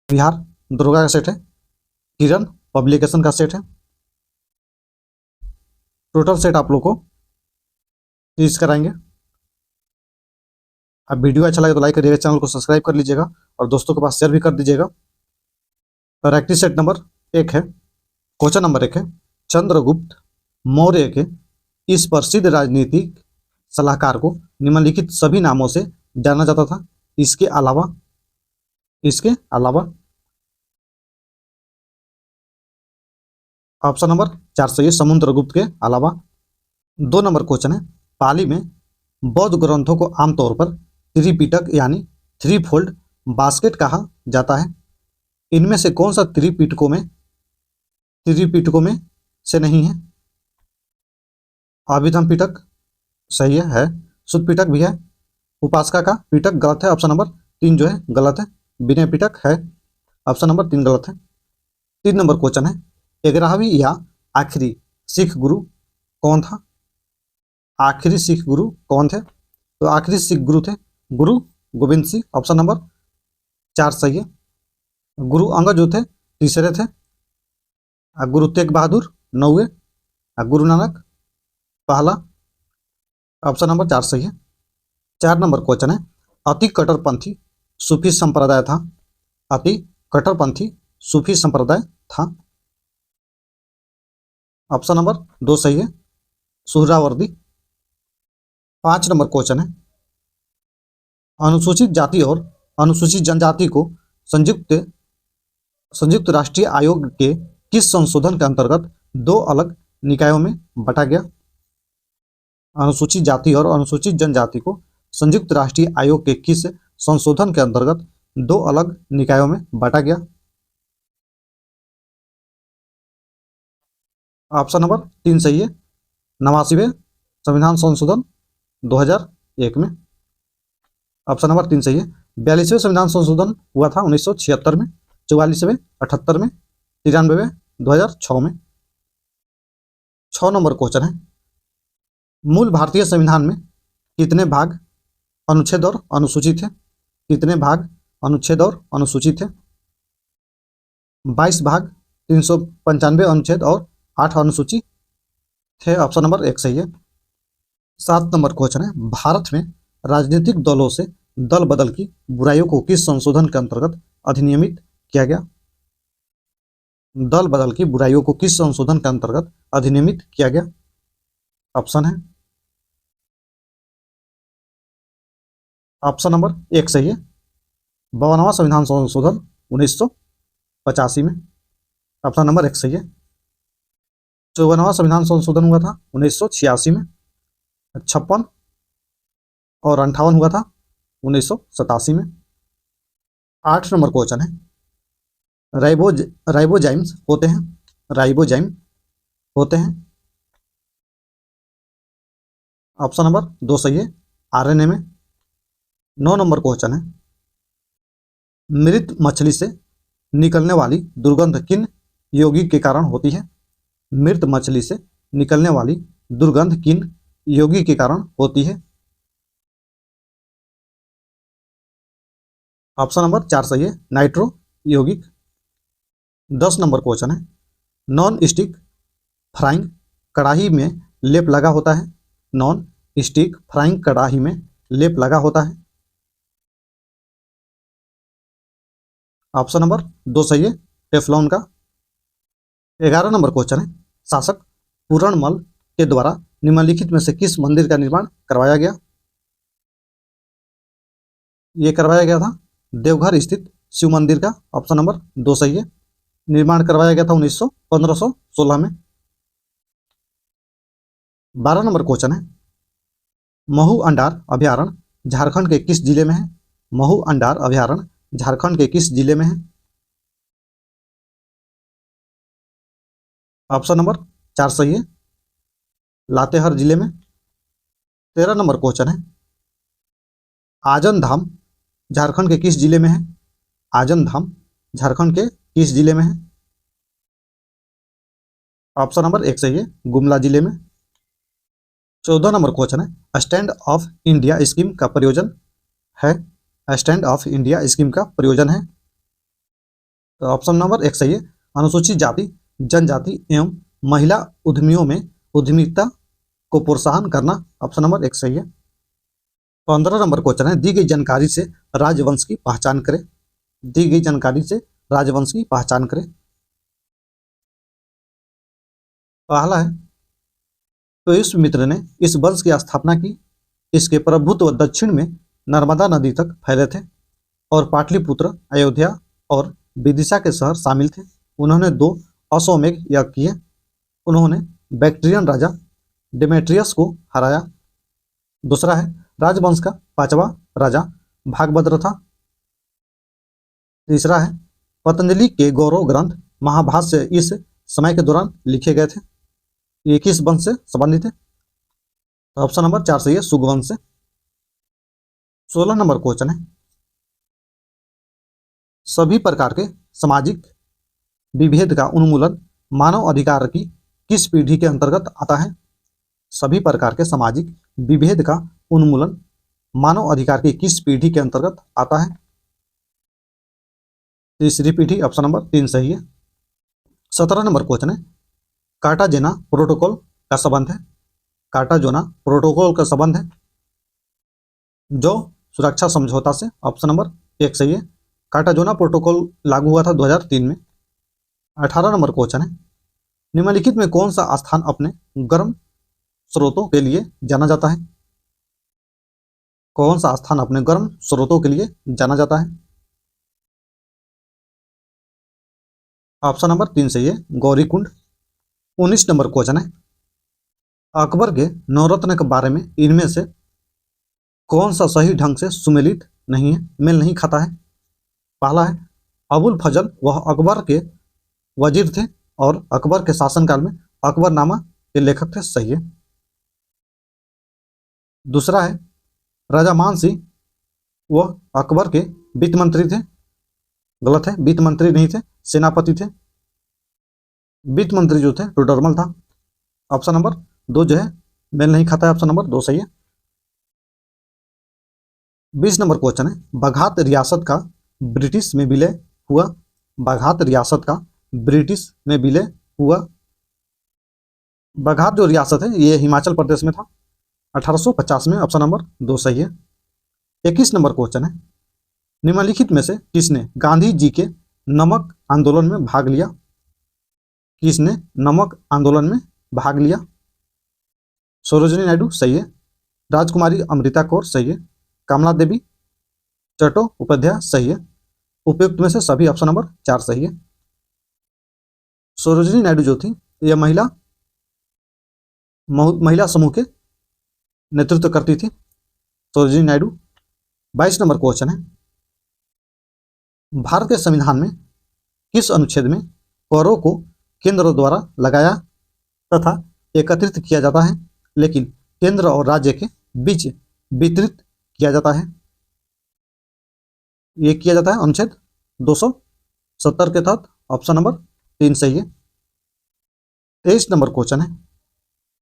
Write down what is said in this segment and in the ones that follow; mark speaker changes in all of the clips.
Speaker 1: बिहार दुर्गा का सेट है। किरण पब्लिकेशन का सेट है। टोटल सेट आप लोग को 30 कराएंगे। अब वीडियो अच्छा लगे तो लाइक करिएगा, चैनल को सब्सक्राइब कर लीजिएगा और दोस्तों के पास शेयर भी कर दीजिएगा। प्रैक्टिस सेट नंबर 1 है। क्वेश्चन नंबर 1 है, चंद्रगुप्त मौर्य के इस प्रसिद्ध राजनीतिक सलाहकार को निम्नलिखित सभी नामों से जाना जाता था। इसके अलावा ऑप्शन नंबर 4 सही है, समुद्रगुप्त के अलावा। 2 नंबर क्वेश्चन है, पाली में बौद्ध ग्रंथों को आमतौर पर त्रिपिटक यानी थ्री फोल्ड बास्केट कहा जाता है। इनमें से कौन सा त्रिपिटकों में से नहीं है? अभिधम पिटक सही है। शुद्ध पिटक भी है। उपासका का पिटक गलत है, ऑप्शन नंबर 3 जो है गलत है। विनय पिटक है, ऑप्शन नंबर 3 गलत है। 3 नंबर क्वेश्चन है, 11वीं या आखिरी सिख गुरु कौन था? आखिरी सिख गुरु कौन थे? तो आखिरी सिख गुरु थे गुरु गोविंद सिंह, ऑप्शन नंबर 4 सही है। गुरु अंगद जो थे तीसरे थे। गुरु तेग बहादुर 9वें। गुरु नानक पहला, ऑप्शन नंबर 4 सही है। 4 नंबर क्वेश्चन है, अति कट्टरपंथी सूफी संप्रदाय था। अति कट्टरपंथी सूफी संप्रदाय था, ऑप्शन नंबर 2 सही है, सुहरावर्दी। 5 नंबर क्वेश्चन है, अनुसूचित जाति और अनुसूचित जनजाति को संयुक्त राष्ट्रीय आयोग के किस संशोधन के अंतर्गत 2 अलग निकायों में बांटा गया? अनुसूचित जाति और अनुसूचित जनजाति को संयुक्त राष्ट्रीय आयोग के किस संशोधन के अंतर्गत 2 अलग निकायों में बांटा गया? ऑप्शन नंबर 3 सही है, 89वें संविधान संशोधन 2001 में, ऑप्शन नंबर 3 सही है। 42वें संविधान संशोधन हुआ था 1976 में, 44वें 78 में, 93वें 2006 में। 6 नंबर क्वेश्चन है, मूल भारतीय संविधान में कितने भाग अनुच्छेद और अनुसूची थे? कितने भाग अनुच्छेद और अनुसूची थे? 22 भाग, 395 अनुच्छेद और 8 अनुसूची थे, ऑप्शन नंबर 1 सही है। 7 नंबर क्वेश्चन है, भारत में राजनीतिक दलों से दल बदल की बुराइयों को किस संशोधन के अंतर्गत अधिनियमित किया गया? दल बदल की बुराइयों को किस संशोधन के अंतर्गत अधिनियमित किया गया? ऑप्शन है, ऑप्शन नंबर 1 सही है, 52वां संविधान संशोधन 1985 में, ऑप्शन नंबर 1 सही है। 54वां संविधान संशोधन हुआ था 1986 में। 56 और 58 हुआ था 1987 में। 8 नंबर क्वेश्चन है, राइबोजाइम्स होते हैं, राइबोजाइम होते हैं, ऑप्शन नंबर 2 सही है, आरएनए में। 9 नंबर क्वेश्चन है, मृत मछली से निकलने वाली दुर्गंध किन यौगिक के कारण होती है? मृत मछली से निकलने वाली दुर्गंध किन यौगिक के कारण होती है? ऑप्शन नंबर 4 सही है, नाइट्रो यौगिक। 10 नंबर क्वेश्चन है, नॉन स्टिक फ्राइंग कढ़ाई में लेप लगा होता है। नॉन स्टिक फ्राइंग कढ़ाई में लेप लगा होता है, ऑप्शन नंबर 2 सही है, टेफ्लॉन का। 11 नंबर क्वेश्चन है, शासक पूरणमल के द्वारा निम्नलिखित में से किस मंदिर का निर्माण करवाया गया? ये करवाया गया था देवघर स्थित शिव मंदिर का, ऑप्शन नंबर 2 सही है। निर्माण करवाया गया था 1516 में। 12 नंबर क्वेश्चन है, महू अंडार अभयारण्य झारखंड के किस जिले में है? महू अंडार अभयारण्य झारखंड के किस जिले में है? ऑप्शन नंबर 4 सही है, लातेहार जिले में। 13 नंबर क्वेश्चन है, आजन धाम झारखंड के किस जिले में है? आजन धाम झारखंड के किस जिले में है? ऑप्शन नंबर 1 सही है, गुमला जिले में। 14 नंबर क्वेश्चन है, स्टैंड ऑफ इंडिया स्कीम का प्रयोजन है? स्टैंड ऑफ इंडिया स्कीम का प्रयोजन है तो ऑप्शन नंबर 1 सही है। अनुसूचित जाति, जनजाति एवं महिला उद्यमियों में उद्यमिता को प्रोत्साहन करना, ऑप्शन नंबर 1 सही है। 15 नंबर क्वेश्चन है, दी गई जानकारी से राजवंश की पहचान करें। दी गई जानकारी से राजवंश की पहचान करें। पहला है, तो युष्मित्र ने इस वंश की स्थापना की। इसके प्रभुत्व दक्षिण में नर्मदा नदी तक फैले थे और पाटलिपुत्र, अयोध्या और विदिशा के शहर शामिल थे। उन्होंने 2 अश्वमेध यज्ञ किए। उन्होंने बैक्ट्रियन राजा डेमेट्रियस को हराया। दूसरा है, राजवंश का 5वां राजा भागभद्र था। तीसरा है, पतंजलि के गौरव ग्रंथ महाभाष्य इस समय के दौरान लिखे गए थे। ये किस वंश से संबंधित है? तो ऑप्शन नंबर 4 सही है, शुग वंश से। 16 नंबर क्वेश्चन है, सभी प्रकार के सामाजिक विभेद का उन्मूलन मानव अधिकार की किस पीढ़ी के अंतर्गत आता है? सभी प्रकार के सामाजिक विभेद का उन्मूलन मानव अधिकार की किस पीढ़ी के अंतर्गत आता है? तीसरी पीढ़ी, ऑप्शन नंबर 3 सही है। 17 नंबर क्वेश्चन है, कार्टाजेना प्रोटोकॉल का संबंध है। कार्टाजेना प्रोटोकॉल का संबंध है जो सुरक्षा समझौता से, ऑप्शन नंबर 1 सही है। कार्टाजेना प्रोटोकॉल लागू हुआ था 2003 में। 18 नंबर क्वेश्चन है, निम्नलिखित में कौन सा स्थान अपने गर्म स्रोतों के लिए जाना जाता है? कौन सा स्थान अपने गर्म स्रोतों के लिए जाना जाता है? ऑप्शन नंबर 3 सही है, गौरीकुंड। 19 नंबर क्वेश्चन है, अकबर के नवरत्न के बारे में इनमें से कौन सा सही ढंग से सुमेलित नहीं है, मेल नहीं खाता है? पहला है, अबुल फजल वह अकबर के वजीर थे और अकबर के शासनकाल में अकबरनामा के लेखक थे, सही है। दूसरा है, राजा मान सिंह वह अकबर के वित्त मंत्री थे, गलत है, वित्त मंत्री नहीं थे, सेनापति थे। वित्त मंत्री जो थे टोडरमल था। ऑप्शन नंबर 2 जो है मेल नहीं खाता है, ऑप्शन नंबर 2 सही है। 20 नंबर क्वेश्चन है, बघात रियासत का ब्रिटिश में विलय हुआ। बघात रियासत का ब्रिटिश में विलय हुआ। बघात जो रियासत है ये हिमाचल प्रदेश में था 1850 में, ऑप्शन नंबर 2 सही है। 21 नंबर क्वेश्चन है, निम्नलिखित में से किसने गांधी जी के नमक आंदोलन में भाग लिया? किसने नमक आंदोलन में भाग लिया? सरोजिनी नायडू सही है, राजकुमारी अमृता कौर सही है, कमला देवी चट्टोपाध्याय सही है। उपयुक्त में से सभी, ऑप्शन नंबर 4 सही है। सरोजिनी नायडू जो थी यह महिला समूह के नेतृत्व करती थी सरोजिनी नायडू। 22 नंबर क्वेश्चन है, भारत के संविधान में किस अनुच्छेद में करों को केंद्र द्वारा लगाया तथा एकत्रित किया जाता है लेकिन केंद्र और राज्य के बीच वितरित किया जाता है? ये किया जाता है अनुच्छेद 270 के तहत, ऑप्शन नंबर 3 सही है। 23 नंबर क्वेश्चन है,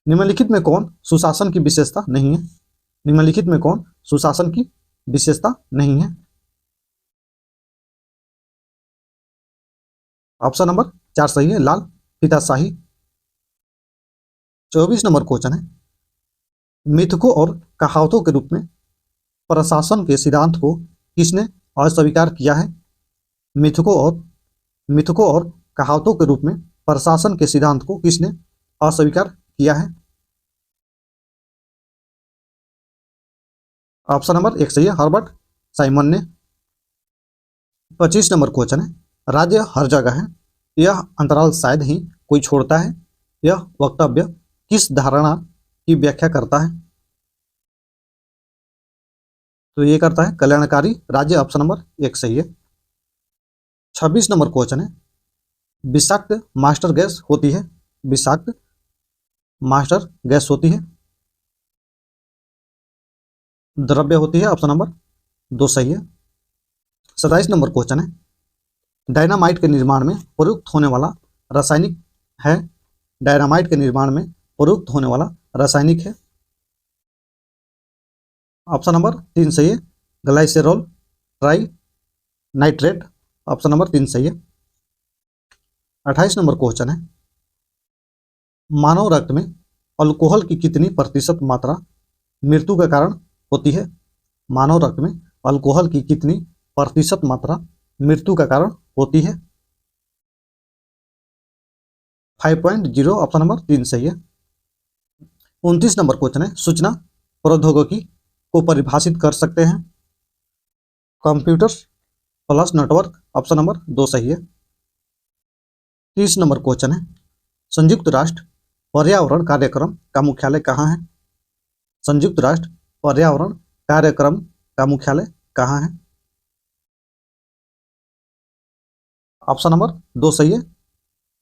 Speaker 1: निम्नलिखित में कौन सुशासन की विशेषता नहीं है? निम्नलिखित में कौन सुशासन की विशेषता नहीं है? ऑप्शन नंबर 4 सही है, लाल फीताशाही। 24 नंबर क्वेश्चन है, मिथकों और कहावतों के रूप में प्रशासन के सिद्धांत को किसने अस्वीकार किया है? मिथकों और कहावतों के रूप में प्रशासन के सिद्धांत को किसने अस्वीकार किया है? ऑप्शन नंबर 1 सही है, हर्बर्ट साइमन ने। 25 नंबर क्वेश्चन है, राज्य हर जगह है यह अंतराल शायद ही कोई छोड़ता है, यह वक्तव्य किस धारणा की व्याख्या करता है? तो ये करता है कल्याणकारी राज्य, ऑप्शन नंबर 1 सही है। 26 नंबर क्वेश्चन है, विषाक्त मास्टर गैस होती है। विषाक्त मास्टर गैस होती है, द्रव्य होती है, ऑप्शन नंबर 2 सही है। 27 नंबर क्वेश्चन है, डायनामाइट के निर्माण में प्रयुक्त होने वाला रासायनिक है। डायनामाइट के निर्माण में प्रयुक्त होने वाला रासायनिक है, ऑप्शन नंबर 3 सही है, ग्लाइसेरॉल ट्राई नाइट्रेट, ऑप्शन नंबर 3 सही है। 28 नंबर क्वेश्चन है, मानव रक्त में अल्कोहल की कितनी प्रतिशत मात्रा मृत्यु का कारण होती है? मानव रक्त में अल्कोहल की कितनी प्रतिशत मात्रा मृत्यु का कारण होती है? 5.0 ऑप्शन नंबर 3 सही है। 29 नंबर क्वेश्चन है, सूचना प्रौद्योगिकी को परिभाषित कर सकते हैं? Computer plus network option number 2 सही है। 30 नंबर क्वेश्चन है, संयुक्त राष्ट्र पर्यावरण कार्यक्रम का मुख्यालय कहाँ है? संयुक्त राष्ट्र पर्यावरण कार्यक्रम का मुख्यालय कहाँ है? ऑप्शन नंबर 2 सही है,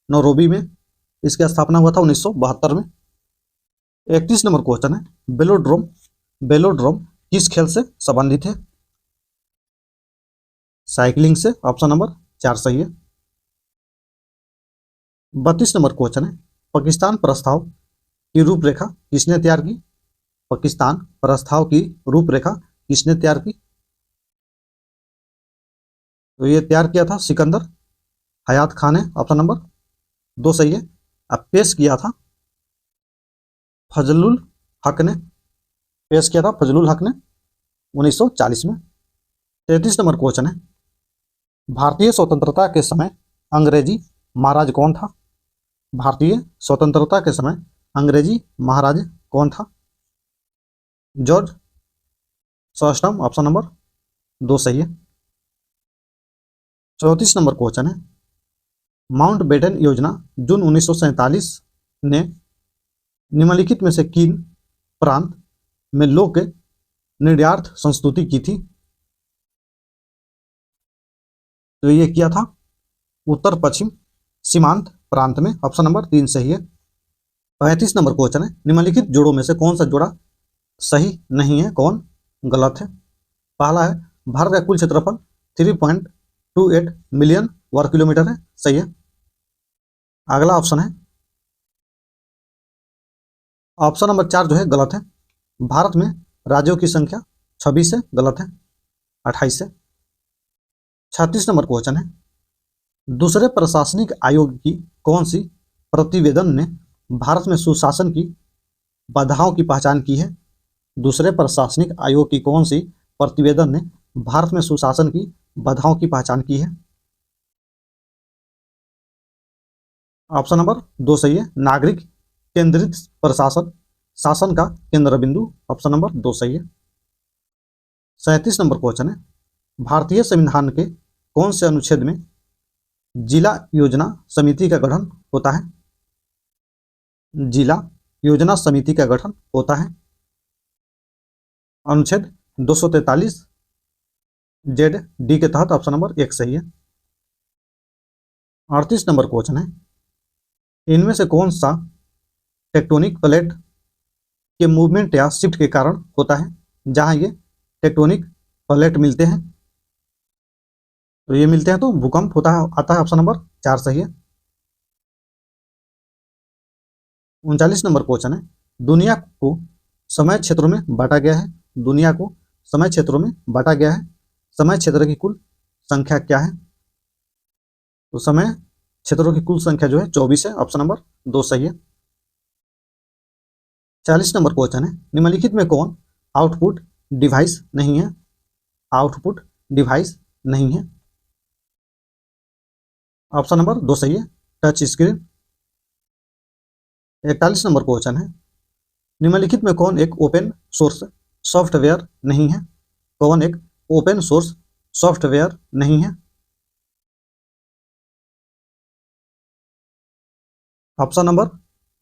Speaker 1: नैरोबी में। इसकी स्थापना हुआ था 1972 में। 31 नंबर क्वेश्चन है, बेलोड्रोम बेलोड्रोम किस खेल से संबंधित है? साइकिलिंग से ऑप्शन नंबर 4 सही है। 32 नंबर क्वेश्चन है, पाकिस्तान प्रस्ताव की रूपरेखा किसने तैयार की? पाकिस्तान प्रस्ताव की रूपरेखा किसने तैयार की? तो ये तैयार किया था सिकंदर हयात खान ने, ऑप्शन नंबर 2 सही है। अब पेश किया था फजलुल हक ने, पेश किया था फजलुल हक ने 1940 में। 33 नंबर क्वेश्चन है, भारतीय स्वतंत्रता के समय अंग्रेजी महाराज कौन था? भारतीय स्वतंत्रता के समय अंग्रेजी महाराज कौन था? जॉर्ज सॉस्टम ऑप्शन नंबर 2 सही है। 34 नंबर क्वेश्चन है, माउंटबेटन योजना जून 1947 ने निम्नलिखित में से किन प्रांत में लोक निर्यात संस्तुति की थी? तो ये किया था उत्तर पश्चिम सीमांत प्रांत में, ऑप्शन नंबर 3 सही है। 35 नंबर क्वेश्चन है, निम्नलिखित जोड़ों में से कौन सा जोड़ा सही नहीं है, कौन गलत है? पहला है, भारत का कुल क्षेत्रफल 3.28 मिलियन वर्ग किलोमीटर है, सही है। अगला ऑप्शन है, ऑप्शन नंबर 4 जो है गलत है। भारत में राज्यों की संख्या 26 है, गलत है, 28 है। 36 नंबर क्वेश्चन है, दूसरे प्रशासनिक आयोग की कौन सी प्रतिवेदन ने भारत में सुशासन की बाधाओं की पहचान की है? दूसरे प्रशासनिक आयोग की कौन सी प्रतिवेदन ने भारत में सुशासन की बाधाओं की पहचान की है? ऑप्शन नंबर 2 सही है, नागरिक केंद्रित प्रशासन शासन का केंद्र बिंदु, ऑप्शन नंबर 2 सही है। 37 नंबर क्वेश्चन है, भारतीय संविधान के कौन से अनुच्छेद में जिला योजना समिति का गठन होता है? जिला योजना समिति का गठन होता है अनुच्छेद 243 जेड डी के तहत, ऑप्शन नंबर 1 सही है। 38 नंबर क्वेश्चन है, इनमें से कौन सा टेक्टोनिक प्लेट के मूवमेंट या शिफ्ट के कारण होता है? जहां ये टेक्टोनिक प्लेट मिलते हैं, तो ये मिलते हैं तो भूकंप होता है, आता है, ऑप्शन नंबर 4 सही है। 39 नंबर क्वेश्चन है, दुनिया को समय क्षेत्रों में बांटा गया है। दुनिया को समय क्षेत्रों में बांटा गया है, समय क्षेत्र की कुल संख्या क्या है? तो समय क्षेत्रों की कुल संख्या जो है 24 है, ऑप्शन नंबर 2 सही है। 40 नंबर क्वेश्चन है, निम्नलिखित में कौन आउटपुट डिवाइस नहीं है? आउटपुट डिवाइस नहीं है, ऑप्शन नंबर 2 सही है, टच स्क्रीन। 41 नंबर क्वेश्चन है, निम्नलिखित में कौन एक ओपन सोर्स सॉफ्टवेयर नहीं है? कौन एक ओपन सोर्स सॉफ्टवेयर नहीं है? ऑप्शन नंबर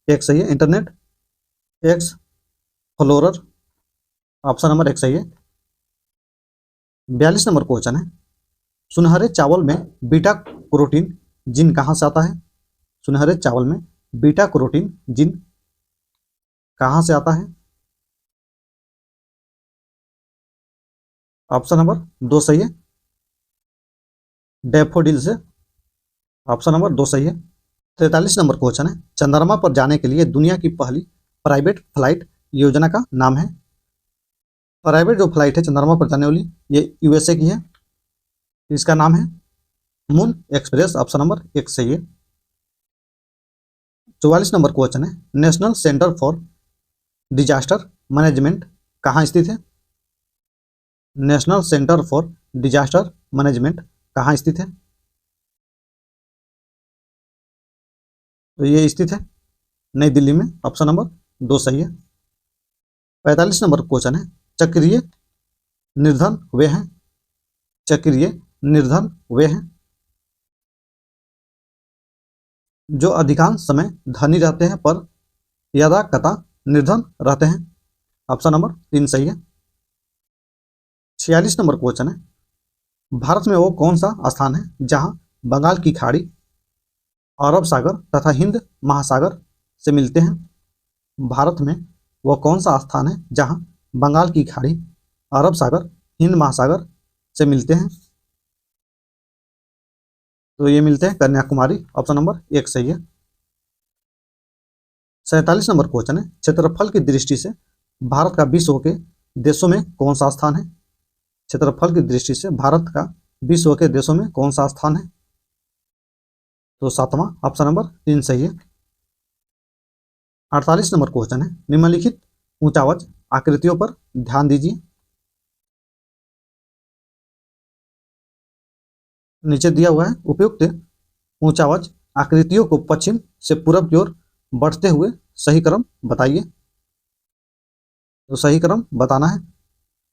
Speaker 1: 1 सही है, इंटरनेट एक्सप्लोरर, ऑप्शन नंबर 1 सही है। 42 नंबर क्वेश्चन है, सुनहरे चावल में बीटा कैरोटीन जीन कहाँ से आता है? सुनहरे चावल में बीटा कैरोटीन जीन कहाँ से आता है? ऑप्शन नंबर 2 सही है, डैफोडिल से, ऑप्शन नंबर 2 सही है। 43 नंबर क्वेश्चन है, चंद्रमा पर जाने के लिए दुनिया की पहली प्राइवेट फ्लाइट योजना का नाम है? प्राइवेट जो फ्लाइट है चंद्रमा पर जाने वाली, ये यूएसए की है, इसका नाम है मून एक्सप्रेस, ऑप्शन नंबर 1 सही है। 44 नंबर क्वेश्चन है, national centre for disaster management कहाँ स्थित है? National centre for disaster management कहाँ स्थित है? तो ये स्थित है नई दिल्ली में। ऑप्शन नंबर 2 सही है। 45 नंबर क्वेश्चन है, चक्रीय निर्धन वे हैं, चक्रीय निर्धन वे हैं जो अधिकांश समय धनी रहते हैं पर यदाकदा निर्धन रहते हैं। ऑप्शन नंबर 3 सही है। 46 नंबर क्वेश्चन है, भारत में वो कौन सा स्थान है जहां बंगाल की खाड़ी अरब सागर तथा हिंद महासागर से मिलते हैं? भारत में वो कौन सा स्थान है जहां बंगाल की खाड़ी अरब सागर हिंद महासागर से मिलते हैं? तो ये मिलते हैं कन्याकुमारी। ऑप्शन नंबर 1 सही है। 47 नंबर क्वेश्चन है, क्षेत्रफल की दृष्टि से भारत का विश्व के देशों में कौन सा स्थान है? क्षेत्रफल की दृष्टि से भारत का विश्व के देशों में कौन सा स्थान है? तो 7वां ऑप्शन नंबर 3 सही है। 48 नंबर क्वेश्चन है, निम्नलिखित ऊंचावच आकृतियों पर ध्यान दीजिए। नीचे दिया हुआ है, उपयुक्त ऊंचावच आकृतियों को पश्चिम से पूर्व की ओर बढ़ते हुए सही क्रम बताइए। तो सही क्रम बताना है।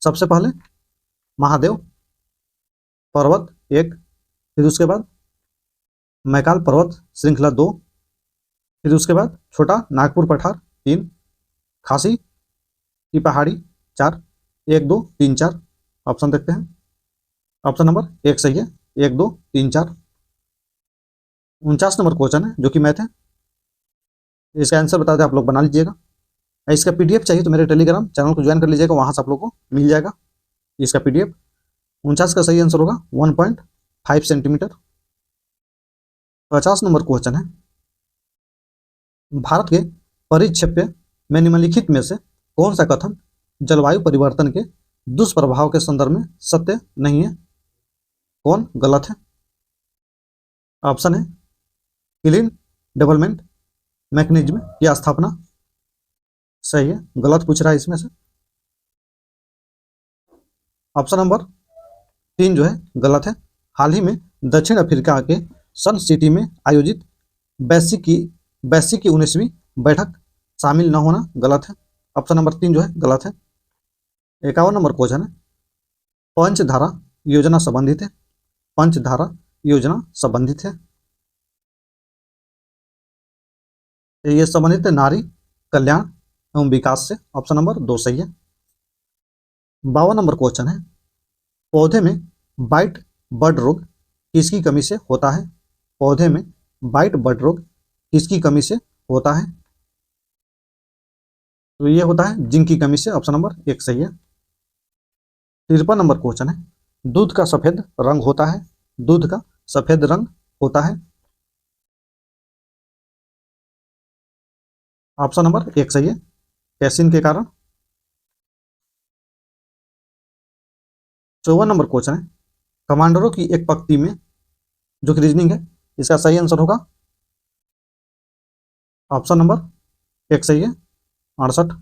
Speaker 1: सबसे पहले महादेव पर्वत 1, फिर उसके बाद मैकाल पर्वत श्रृंखला 2, फिर उसके बाद छोटा नागपुर पठार 3, खासी की पहाड़ी 4, 1 2 3 4। ऑप्शन देखते हैं। ऑप्शन नंबर 1 सही है, 1 2 3 4। 49 नंबर क्वेश्चन है जो कि मैथ है, इसका आंसर बता दें, आप लोग बना लीजिएगा। इसका पीडीएफ चाहिए तो मेरे टेलीग्राम चैनल को ज्वाइन कर लीजिएगा, वहां से आप लोग को मिल जाएगा इसका पीडीएफ। 49 का सही आंसर होगा 1.5 सेंटीमीटर। 50 नंबर क्वेश्चन है, भारत के परिक्षेप्य में निम्नलिखित में से कौन सा कथन जलवायु परिवर्तन के दुष्प्रभाव के संदर्भ में सत्य नहीं है? कौन गलत है? ऑप्शन है, क्लीन डेवलपमेंट मैकेनिज्म की स्थापना सही है, गलत पूछ रहा है इसमें से। ऑप्शन नंबर 3 जो है गलत है। हाल ही में दक्षिण अफ्रीका के सन सिटी में आयोजित वैश्विक की 19वीं बैठक शामिल न होना गलत है। ऑप्शन नंबर 3 जो है गलत है। 51 नंबर क्वेश्चन है, पंचधारा योजना संबंधित है, पंचधारा योजना संबंधित है, ये संबंधित है नारी कल्याण एवं विकास से। ऑप्शन नंबर 2 सही है। 52 नंबर क्वेश्चन है, पौधे में वाइट बड रोग किसकी कमी से होता है? पौधे में वाइट बड रोग किसकी कमी से होता है? तो ये होता है जिंक की कमी से। ऑप्शन नंबर 1 सही है। 53 नंबर क्वेश्चन है, दूध का सफेद रंग होता है, दूध का सफेद रंग होता है। ऑप्शन नंबर 1 सही है, कैसिन के कारण। 54 नंबर क्वेश्चन है, कमांडरों की एक पंक्ति में जो कि रीजनिंग है, इसका सही आंसर होगा ऑप्शन नंबर 1 सही है, 68।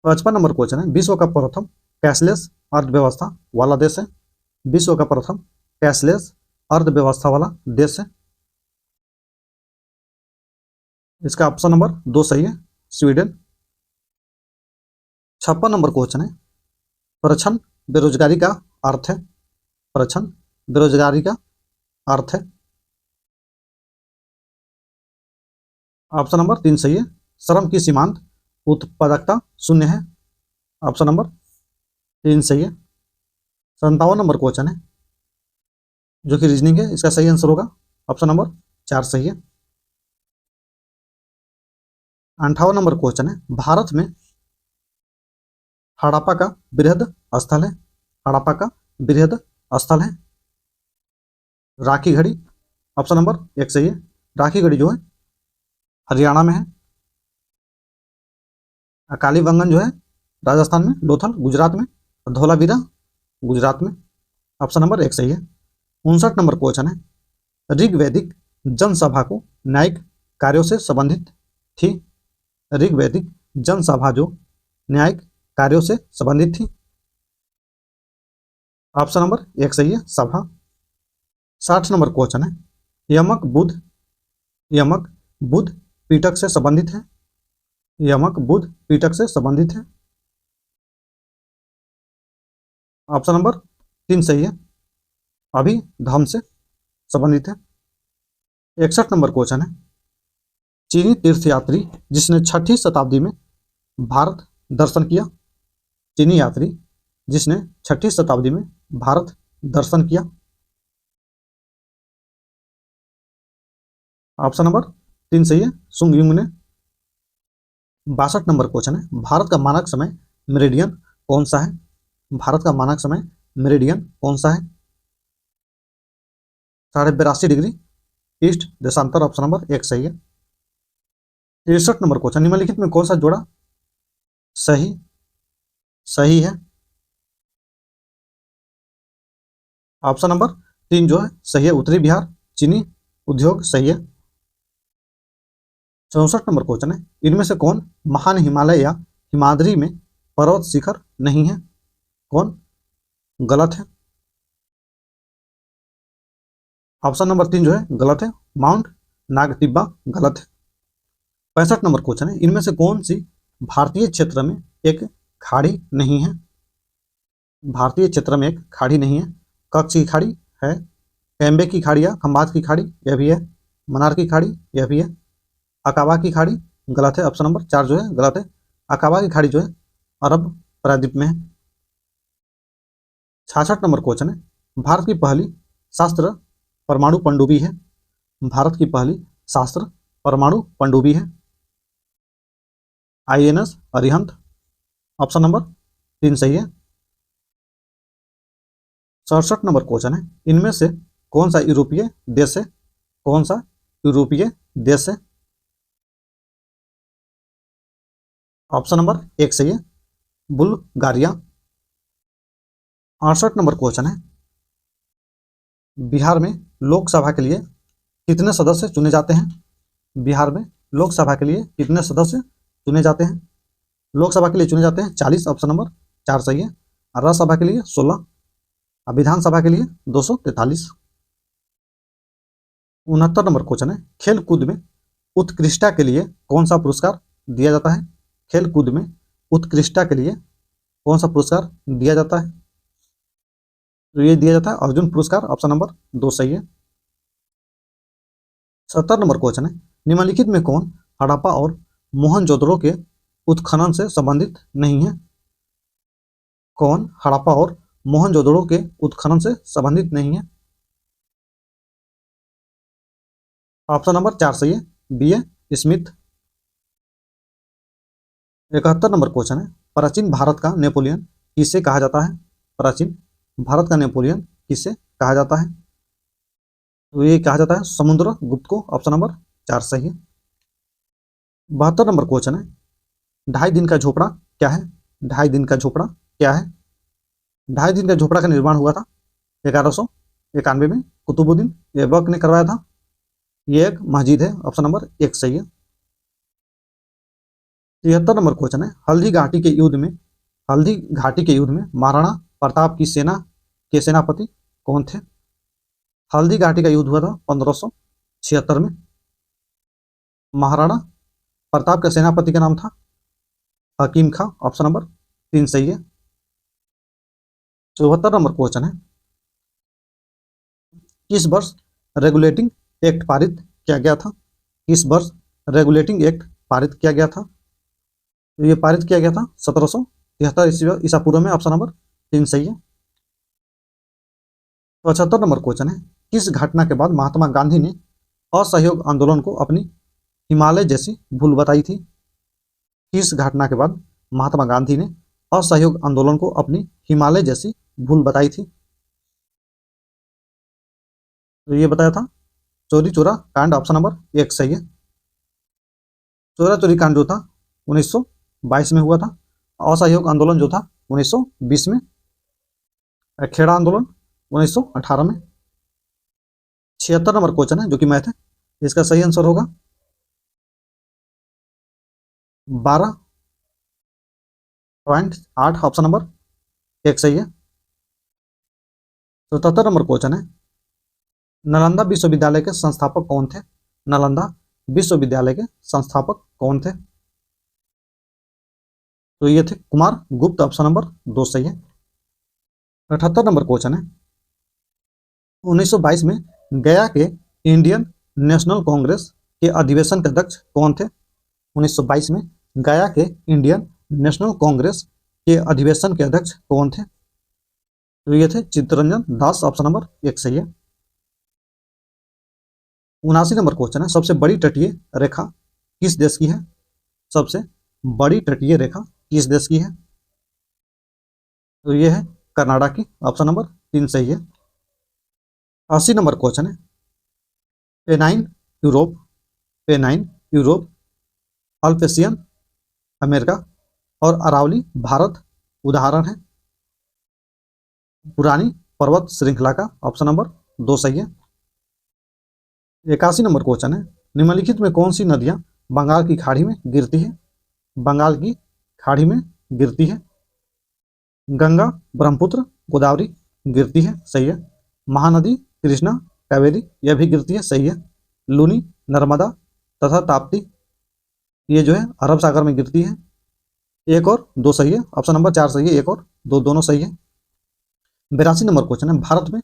Speaker 1: 55 नंबर क्वेश्चन है, विश्व का प्रथम कैशलेस अर्थव्यवस्था वाला देश है, विश्व का प्रथम कैशलेस अर्थव्यवस्था वाला देश है, इसका ऑप्शन नंबर 2 सही है, स्वीडन। 56 नंबर क्वेश्चन है, प्रछन्न बेरोजगारी का अर्थ है, प्रछन्न बेरोजगारी का अर्थ है। ऑप्शन नंबर 3 सही है, श्रम की सीमांत उत्पादकता 0 है। ऑप्शन नंबर 3 सही है। 57 नंबर क्वेश्चन है जो कि रीजनिंग है, इसका सही आंसर होगा ऑप्शन नंबर 4 सही है। 58 नंबर क्वेश्चन है, भारत में हड़प्पा का बृहद स्थल है, हड़प्पा का बृहद स्थल है राखी घड़ी। ऑप्शन नंबर 1 सही है, राखी घड़ी जो है हरियाणा में है, कालीबंगन जो है राजस्थान में, लोथल गुजरात में, धौलावीरा गुजरात में। ऑप्शन नंबर 1 सही है। 59 नंबर क्वेश्चन है, ऋग्वैदिक जनसभा को न्यायिक कार्यों से संबंधित थी? ऋग्वैदिक जनसभा जो न्यायिक कार्यों से संबंधित थी। ऑप्शन नंबर 1 सही है, सभा। 60 नंबर क्वेश्चन है, यमक बुध पीठक से संबंधित है। यमक बुध पीठक से संबंधित है। ऑप्शन नंबर 3 सही है, अभिधम से संबंधित है। 61 नंबर क्वेश्चन है, चीनी तीर्थयात्री जिसने 6ठी शताब्दी में भारत दर्शन किया। चीनी यात्री जिसने 6ठी शताब्दी में भारत दर्शन किया। ऑप्शन नंबर 3 सही है, सुंगयुंग ने। 62 नंबर क्वेश्चन है, भारत का मानक समय मेरिडियन कौन सा है? भारत का मानक समय मेरिडियन कौन सा है? 82.5 डिग्री ईस्ट देशांतर। ऑप्शन नंबर 1 सही है। 63 नंबर क्वेश्चन, निम्नलिखित में कौन सा जोड़ा सही है? ऑप्शन नंबर 3 जो है सही है, उत्तरी बिहार चीनी उद्योग सही है। 64 नंबर क्वेश्चन है, इनमें से कौन महान हिमालय या हिमाद्री में पर्वत शिखर नहीं है? कौन गलत है? ऑप्शन नंबर 3 जो है गलत है, माउंट नागटिब्बा गलत है। 65 नंबर क्वेश्चन है, इनमें से कौन सी भारतीय क्षेत्र में एक खाड़ी नहीं है? भारतीय क्षेत्र में एक खाड़ी नहीं है। कच्छ की खाड़ी है, कैम्बे की खाड़ी या खंबात की खाड़ी यह भी है, मनार की खाड़ी यह भी है, अकाबा की खाड़ी गलत है। ऑप्शन नंबर 4 जो है गलत है, अकाबा की खाड़ी जो है अरब प्रायद्वीप में है। 66 नंबर क्वेश्चन है, भारत की पहली शास्त्र परमाणु पनडुब्बी है। भारत की पहली शास्त्र परमाणु पनडुब्बी है INS अरिहंत। ऑप्शन नंबर 3 सही है। 67 नंबर क्वेश्चन है, इनमें से कौन सा यूरोपीय देश है? कौन सा यूरोपीय देश है? ऑप्शन नंबर 1 सही है, बुल्गारिया। 68 नंबर क्वेश्चन है, बिहार में लोकसभा के लिए कितने सदस्य चुने जाते हैं? बिहार में लोकसभा के लिए कितने सदस्य चुने जाते हैं? लोकसभा के लिए चुने जाते हैं 40। ऑप्शन नंबर 4 सही है। राज्यसभा के लिए 16 और विधानसभा के लिए 243। 69 नंबर क्वेश्चन है, खेल कूद में उत्कृष्टता के लिए कौन सा पुरस्कार दिया जाता है? खेल कूद में उत्कृष्टता के लिए कौन सा पुरस्कार दिया जाता है? तो ये दिया जाता है अर्जुन पुरस्कार। ऑप्शन नंबर 2 सही है। 70 नंबर क्वेश्चन है, निम्नलिखित में कौन हड़प्पा और मोहनजोदड़ो के उत्खनन से संबंधित नहीं है? कौन हड़प्पा और मोहनजोदड़ो के उत्खनन से संबंधित नहीं है? ऑप्शन नंबर 4 सही है, BA स्मिथ। 71 नंबर क्वेश्चन है, प्राचीन भारत का नेपोलियन किसे कहा जाता है? प्राचीन भारत का नेपोलियन किसे कहा जाता है? तो ये कहा जाता है समुद्रगुप्त को। ऑप्शन नंबर 4 सही है। 72 नंबर क्वेश्चन है, 2.5 दिन का झोपड़ा क्या है? 2.5 दिन का झोपड़ा क्या है? 2.5 दिन का झोपड़ा का निर्माण हुआ था 1191 में, कुतुबुद्दीन ऐबक ने करवाया था। ये एक मस्जिद है। ऑप्शन नंबर 1 सही है। 73 नंबर क्वेश्चन है, हल्दी घाटी के युद्ध में महाराणा प्रताप की सेना के सेनापति कौन थे? हल्दी घाटी का युद्ध हुआ था 1576 में। महाराणा प्रताप के सेनापति का नाम था हकीम खां। ऑप्शन नंबर 3 सही है। 74 नंबर क्वेश्चन है, किस वर्ष रेगुलेटिंग एक्ट पारित किया गया था? किस वर्ष रेगुलेटिंग एक्ट पारित किया गया था? तो ये पारित किया गया था 1773 ईसा पूर्व में। ऑप्शन नंबर 3 सही है। 75 नंबर क्वेश्चन है, किस घटना के बाद महात्मा गांधी ने असहयोग आंदोलन को अपनी हिमालय जैसी भूल बताई थी? किस घटना के बाद महात्मा गांधी ने असहयोग आंदोलन को अपनी हिमालय जैसी भूल बताई थी? तो ये बताया था चोरी चोरा कांड। ऑप्शन नंबर 1 सही है। चोरा चोरी कांड जो था 1922 में हुआ था। असहयोग आंदोलन जो था 1920 में। खेड़ा आंदोलन 1918 में। 76 नंबर क्वेश्चन है जो कि मैथ है, इसका सही आंसर होगा 12.8, ऑप्शन नंबर एक सही है। 77 नंबर क्वेश्चन है, नालंदा विश्वविद्यालय के संस्थापक कौन थे? नालंदा विश्वविद्यालय के संस्थापक कौन थे? तो ये थे कुमार गुप्त, ऑप्शन नंबर 2 सही है। 78 नंबर क्वेश्चन है, 1922 में गया के इंडियन नेशनल कांग्रेस के अधिवेशन के अध्यक्ष कौन थे? 1922 में गया के इंडियन नेशनल कांग्रेस के अधिवेशन के अध्यक्ष कौन थे? तो ये थे चित्तरंजन दास, ऑप्शन नंबर एक सही है। 79 नंबर क्वेश्चन है, सबसे बड़ी तटीय रेखा किस देश की है? सबसे बड़ी तटीय रेखा किस देश की है? तो ये है कनाडा की, ऑप्शन नंबर 3 सही है। 80 नंबर क्वेश्चन है, Pennine Europe, Pennine Europe, Appalachian America और अरावली भारत उदाहरण है पुरानी पर्वत श्रृंखला का, ऑप्शन नंबर 2 सही है। 81 नंबर क्वेश्चन है, निम्नलिखित में कौन सी नदियां बंगाल की खाड़ी में गिरती है? बंगाल की खाड़ी में गिरती है? गंगा, ब्रह्मपुत्र, गोदावरी गिरती है, सही है। महानदी कृष्णा, कावेरी यह भी गिरती है, सही है। लूनी, नर्मदा तथा ताप्ती ये जो है अरब सागर में गिरती है। एक और दो सही है, ऑप्शन नंबर 4 सही है, एक और दो दोनों सही है। 82 नंबर क्वेश्चन है, भारत में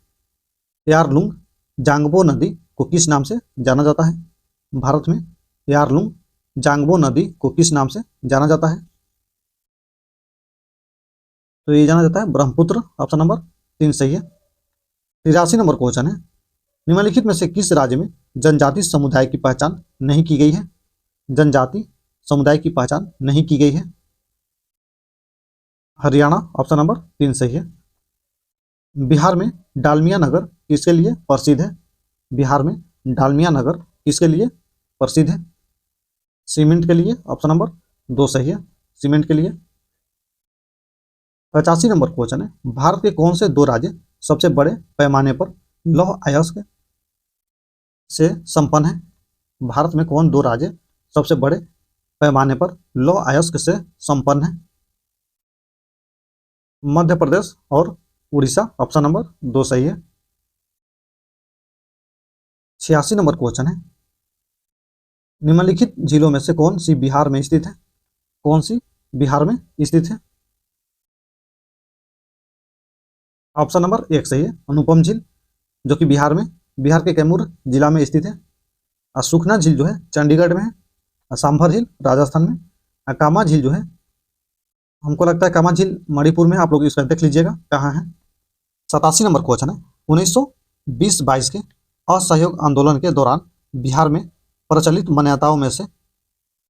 Speaker 1: यारलुंग जांगबो नदी को किस नाम से जाना जाता है? भारत में यारलुंग जांगबो नदी को किस नाम से जाना जाता है? तो ये जाना जाता है ब्रह्मपुत्र, ऑप्शन नंबर 3 सही है। 83 नंबर क्वेश्चन है, निम्नलिखित में से किस राज्य में जनजाति समुदाय की पहचान नहीं की गई है? जनजाति समुदाय की पहचान नहीं की गई है? हरियाणा, ऑप्शन नंबर 3 सही है। बिहार में डालमिया नगर किसके लिए प्रसिद्ध है? बिहार में डालमिया नगर किसके लिए प्रसिद्ध है? सीमेंट के लिए, ऑप्शन नंबर 2 सही है, सीमेंट के लिए। 85 नंबर क्वेश्चन है, भारत के कौन से दो राज्य सबसे बड़े पैमाने पर लौह अयस्क से संपन्न है? भारत में कौन दो राज्य सबसे बड़े पैमाने पर लौह अयस्क से संपन्न है? मध्य प्रदेश और उड़ीसा, ऑप्शन नंबर 2 सही है। 86 नंबर क्वेश्चन है, निम्नलिखित झीलों में से कौन सी बिहार में स्थित है? कौन सी बिहार में स्थित है? ऑप्शन नंबर 1 सही है, अनुपम झील जो कि बिहार के कैमूर जिला में स्थित है। और सुखना झील जो है चंडीगढ़ में है। और सांभर झील राजस्थान में। और कामा झील जो है, हमको लगता है कामा झील मणिपुर में, आप लोग इसका देख लीजिएगा कहाँ है। 87 नंबर क्वेश्चन है, 1920-22 के असहयोग आंदोलन के दौरान बिहार में प्रचलित मान्यताओं में से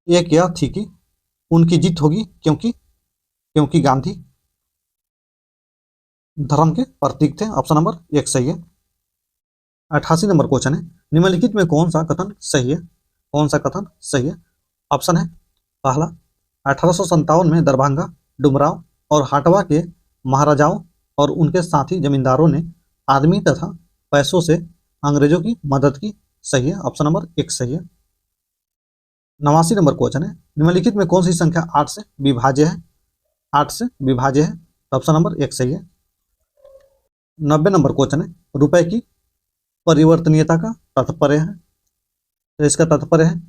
Speaker 1: एक यह थी कि उनकी जीत होगी क्योंकि गांधी धर्म के प्रतीक थे, ऑप्शन नंबर 1 सही है। 88 नंबर क्वेश्चन है, निम्नलिखित में कौन सा कथन सही है? कौन सा कथन सही है? ऑप्शन है पहला, 1857 में दरभंगा, डुमराव और हाटवा के महाराजाओं और उनके साथी जमींदारों ने आदमी तथा पैसों से अंग्रेजों की मदद की, सही है, ऑप्शन नंबर 1 सही है। 89 नंबर क्वेश्चन है, निम्नलिखित में कौन सी संख्या 8 से विभाज्य है? 8 से विभाज्य है, ऑप्शन नंबर 1 सही है। 90 नंबर क्वेश्चन है, रुपए की परिवर्तनीयता का तात्पर्य है। तो इसका तात्पर्य है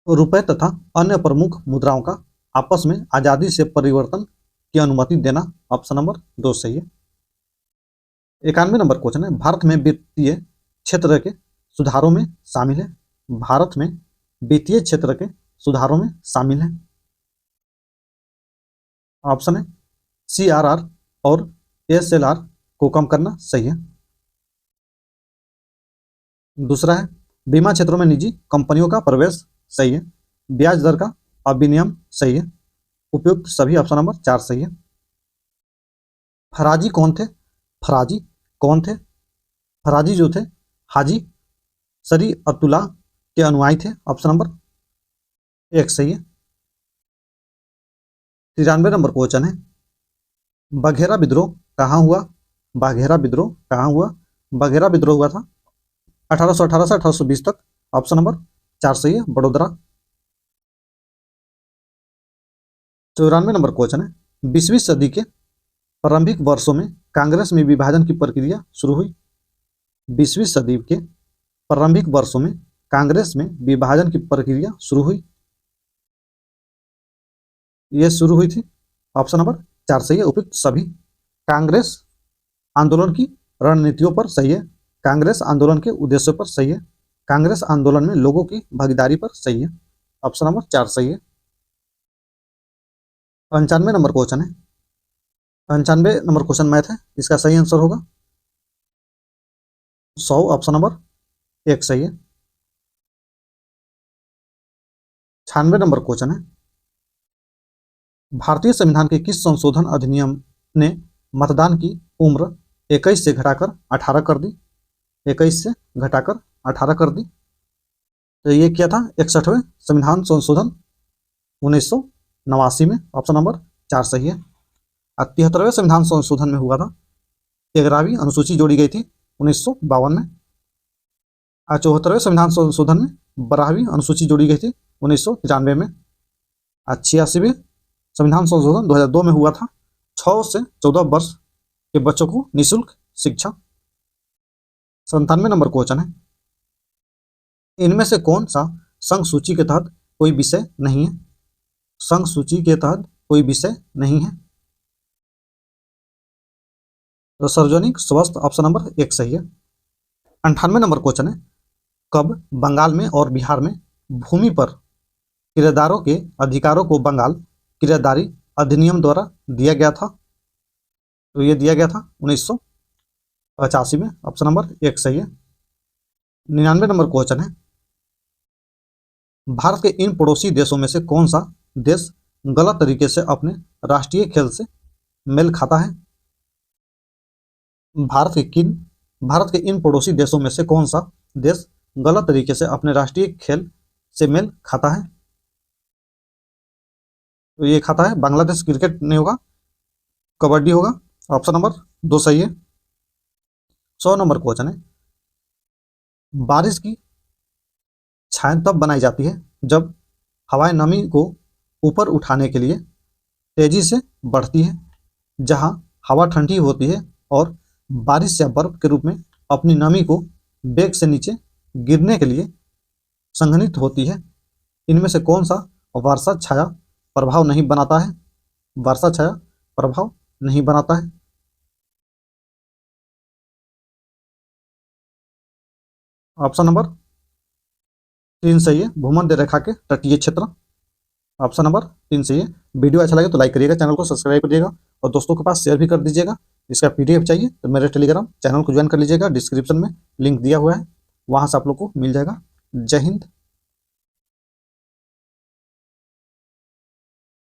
Speaker 1: रुपए तथा अन्य प्रमुख मुद्राओं का आपस में आजादी से परिवर्तन की अनुमति देना, ऑप्शन नंबर 2 सही है। 91 नंबर क्वेश्चन है, भारत में वित्तीय क्षेत्र के सुधारों में शामिल है। भारत में वित्तीय क्षेत्र के सुधारों में शामिल है, ऑप्शन है CRR और SLR को कम करना, सही है। दूसरा है बीमा क्षेत्रों में निजी कंपनियों का प्रवेश, सही है। ब्याज दर का अविनियम, सही है। उपयुक्त सभी, ऑप्शन नंबर 4 सही है। फराजी कौन थे? फराजी कौन थे? फराजी जो थे हाजी सरी अब्दुल्ला के अनुयायी थे, ऑप्शन नंबर 1 सही है। 93 नंबर क्वेश्चन है, बघेरा विद्रोह कहाँ हुआ? बघेरा विद्रोह कहाँ हुआ? बघेरा विद्रोह हुआ था 1818 से 1820 तक। ऑप्शन नंबर 4 सही है, बड़ोदरा। 94 नंबर क्वेश्चन है, 20वीं सदी के प्रारंभिक वर्षों में कांग्रेस में विभाजन की प्रक्रिया शुरू हुई। 20वीं सदी के प्रारंभिक वर्षों में कांग्रेस में विभाजन की प्रक्रिया शुरू हुई। यह शुरू हुई थी। ऑप्शन नंबर 4 सही है, उपयुक्त सभी। कांग्रेस आंदोलन की रणनीतियों पर सही है। कांग्रेस आंदोलन के उद्देश्यों पर सही है। कांग्रेस आंदोलन में लोगों की भागीदारी पर सही है। ऑप्शन नंबर 4 सही है। 95 नंबर क्वेश्चन है, 95 नंबर क्वेश्चन मैथ है, इसका सही आंसर होगा 100। ऑप्शन नंबर 1 सही है। 96 नंबर क्वेश्चन है, भारतीय संविधान के किस संशोधन अधिनियम ने मतदान की उम्र 21 से घटाकर 18 कर दी। 21 से घटाकर 18 कर दी। तो ये क्या था, 61वें संविधान संशोधन 1989 में। ऑप्शन नंबर 4 सही है। 73वें संविधान संशोधन में हुआ था, 11वीं अनुसूची जोड़ी गई थी 1952 में। 74वें संविधान संशोधन में 12वीं अनुसूची जोड़ी गई थी 1993 में। 86वें संविधान संशोधन 2002 में हुआ था, 6 से 14 वर्ष के बच्चों को निःशुल्क शिक्षा। 97 नंबर क्वेश्चन है, इनमें से कौन सा संघ सूची के तहत कोई विषय नहीं है। संघ सूची के तहत कोई विषय नहीं है। तो सार्वजनिक स्वास्थ्य ऑप्शन नंबर 1 सही है। 98 नंबर क्वेश्चन है, कब बंगाल में और बिहार में भूमि पर किराएदारों के अधिकारों को बंगाल किराएदारी अधिनियम द्वारा दिया गया था। तो ये दिया गया था 1985 में। ऑप्शन नंबर 1 सही है। 99 नंबर क्वेश्चन है, भारत के इन पड़ोसी देशों में से कौन सा देश गलत तरीके से अपने राष्ट्रीय खेल से मेल खाता है। भारत के इन पड़ोसी देशों में से कौन सा देश गलत तरीके से अपने राष्ट्रीय खेल से मेल खाता है। तो ये खाता है बांग्लादेश। क्रिकेट नहीं होगा, कबड्डी होगा। ऑप्शन नंबर 2 सही है। 100 नंबर क्वेश्चन है, बारिश की छाया तब बनाई जाती है जब हवाएं नमी को ऊपर उठाने के लिए तेजी से बढ़ती है, जहां हवा ठंडी होती है और बारिश या बर्फ के रूप में अपनी नमी को वेग से नीचे गिरने के लिए संघनित होती है। इनमें से कौन सा वर्षा छाया प्रभाव नहीं बनाता है। वर्षा छाया प्रभाव नहीं बनाता है। ऑप्शन नंबर 3 सही है, भूमध्य रेखा के तटीय क्षेत्र। ऑप्शन नंबर 3 सही है। वीडियो अच्छा लगे तो लाइक करिएगा, चैनल को सब्सक्राइब करिएगा और दोस्तों के पास शेयर भी कर दीजिएगा। इसका पीडीएफ चाहिए तो मेरे टेलीग्राम चैनल को ज्वाइन कर लीजिएगा, डिस्क्रिप्शन में लिंक दिया हुआ है, वहां से आप लोग को मिल जाएगा। जय हिंद।